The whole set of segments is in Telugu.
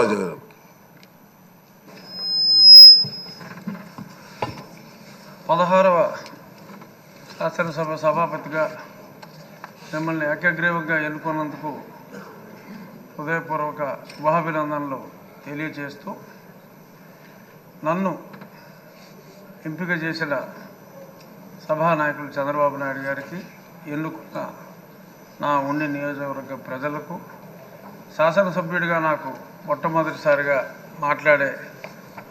రాజు గారు. పదహారవ శాసనసభ సభాపతిగా మిమ్మల్ని ఏకగ్రీవంగా ఎన్నుకున్నందుకు హృదయపూర్వక శుభాభినందనలు తెలియజేస్తూ, నన్ను ఎంపిక చేసిన సభానాయకులు చంద్రబాబు నాయుడు గారికి, ఎన్నుకున్న నా ఉండి నియోజకవర్గ ప్రజలకు, శాసనసభ్యుడిగా నాకు మొట్టమొదటిసారిగా మాట్లాడే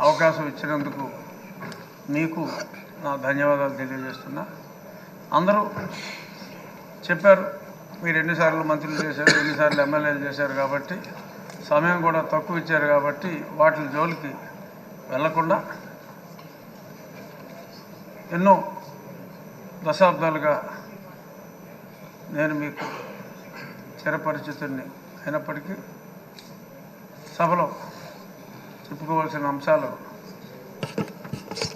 అవకాశం ఇచ్చినందుకు మీకు నా ధన్యవాదాలు తెలియజేస్తున్నా. అందరూ చెప్పారు, మీరు ఎన్నిసార్లు మంత్రులు చేశారు, ఎన్నిసార్లు ఎమ్మెల్యేలు చేశారు కాబట్టి సమయం కూడా తక్కువ ఇచ్చారు కాబట్టి వాటి జోలికి వెళ్లకుండా ఎన్నో దశాబ్దాలుగా నేను మీకు చిరపరిచితుడిని అయినప్పటికీ సభలో చెప్పుకోవాల్సిన అంశాలు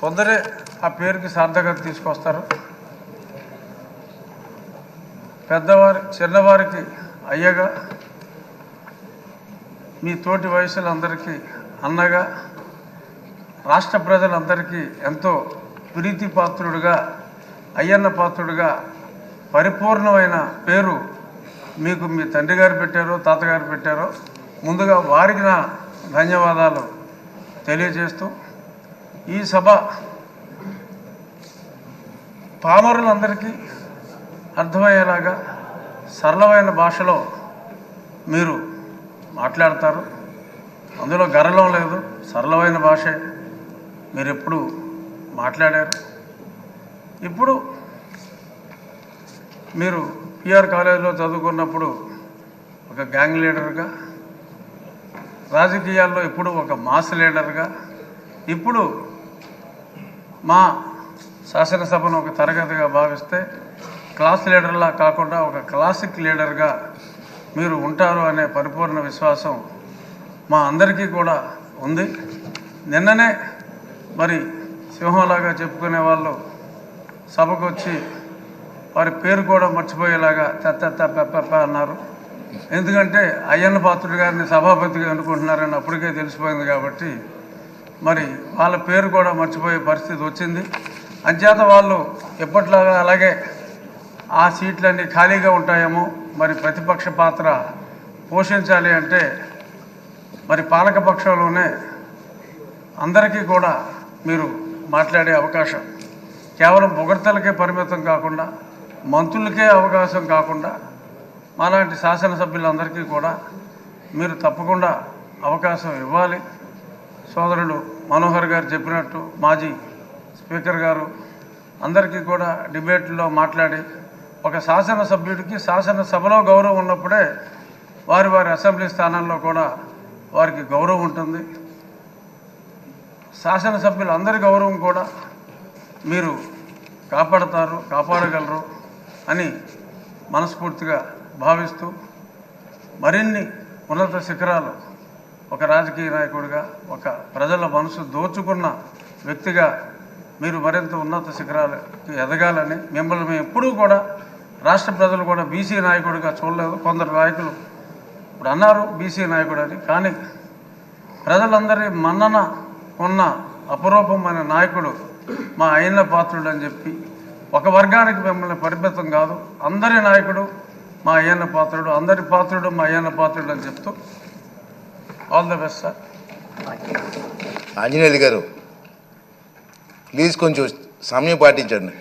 కొందరే ఆ పేరుకి సార్థకత తీసుకొస్తారు. చిన్నవారికి అయ్యగా, మీ తోటి వయసులందరికీ అన్నగా, రాష్ట్ర ప్రజలందరికీ ఎంతో ప్రీతిపాత్రుడుగా, అయ్యన్న పాత్రుడుగా పరిపూర్ణమైన పేరు మీకు మీ తండ్రి గారు పెట్టారో తాతగారు పెట్టారో, ముందుగా వారికి నా ధన్యవాదాలు తెలియజేస్తూ, ఈ సభ పామరులందరికీ అర్థమయ్యేలాగా సరళమైన భాషలో మీరు మాట్లాడతారు. అందులో గర్వం లేదు, సరళమైన భాషే మీరు ఎప్పుడు మాట్లాడారు. ఇప్పుడు మీరు పిఆర్ కాలేజీలో చదువుకున్నప్పుడు ఒక గ్యాంగ్ లీడర్గా, రాజకీయాల్లో ఇప్పుడు ఒక మాస్ లీడర్గా, ఇప్పుడు మా శాసనసభను ఒక తరగతిగా భావిస్తే క్లాస్ లీడర్లా కాకుండా ఒక క్లాసిక్ లీడర్గా మీరు ఉంటారు అనే పరిపూర్ణ విశ్వాసం మా అందరికీ కూడా ఉంది. నిన్ననే మరి సింహంలాగా చెప్పుకునే వాళ్ళు సభకు వచ్చి వారి పేరు కూడా మర్చిపోయేలాగా పెప్ప అన్నారు. ఎందుకంటే అయ్యన్న పాత్రుడు గారిని సభాపతిగా అనుకుంటున్నారని అప్పటికే తెలిసిపోయింది కాబట్టి మరి వాళ్ళ పేరు కూడా మర్చిపోయే పరిస్థితి వచ్చింది. అంచేత వాళ్ళు ఎప్పట్లాగా అలాగే ఆ సీట్లన్నీ ఖాళీగా ఉంటాయేమో, మరి ప్రతిపక్ష పాత్ర పోషించాలి అంటే మరి పాలకపక్షంలోనే అందరికీ కూడా మీరు మాట్లాడే అవకాశం, కేవలం పొగడ్తలకే పరిమితం కాకుండా, మంత్రులకే అవకాశం కాకుండా, మాలాంటి శాసనసభ్యులందరికీ కూడా మీరు తప్పకుండా అవకాశం ఇవ్వాలి. సోదరుడు మనోహర్ గారు చెప్పినట్టు మాజీ స్పీకర్ గారు అందరికీ కూడా డిబేట్లో మాట్లాడి, ఒక శాసనసభ్యుడికి శాసనసభలో గౌరవం ఉన్నప్పుడే వారి వారి అసెంబ్లీ స్థానాల్లో కూడా వారికి గౌరవం ఉంటుంది. శాసనసభ్యులందరి గౌరవం కూడా మీరు కాపాడగలరు అని మనస్ఫూర్తిగా భావిస్తూ, మరిన్ని ఉన్నత శిఖరాలు ఒక రాజకీయ నాయకుడిగా, ఒక ప్రజల మనసు దోచుకున్న వ్యక్తిగా మీరు మరింత ఉన్నత శిఖరాలకి ఎదగాలని, మిమ్మల్ని మేము ఎప్పుడూ కూడా రాష్ట్ర ప్రజలు కూడా బీసీ నాయకుడిగా చూడలేదు. కొందరు నాయకులు ఇప్పుడు అన్నారు బీసీ నాయకుడు అని, కానీ ప్రజలందరి మన్నన ఉన్న అపరూపమైన నాయకుడు మా అయ్యన్న పాత్రుడు అని చెప్పి, ఒక వర్గానికి మిమ్మల్ని పరిమితం కాదు, అందరి నాయకుడు మా అయ్యన్న పాత్రుడు, అందరి పాత్రుడు మా అయ్యన్న పాత్రుడు అని చెప్తూ all the best sir. Anjaneyulu గారు ప్లీజ్ కొంచెం సమయం పాటించండి.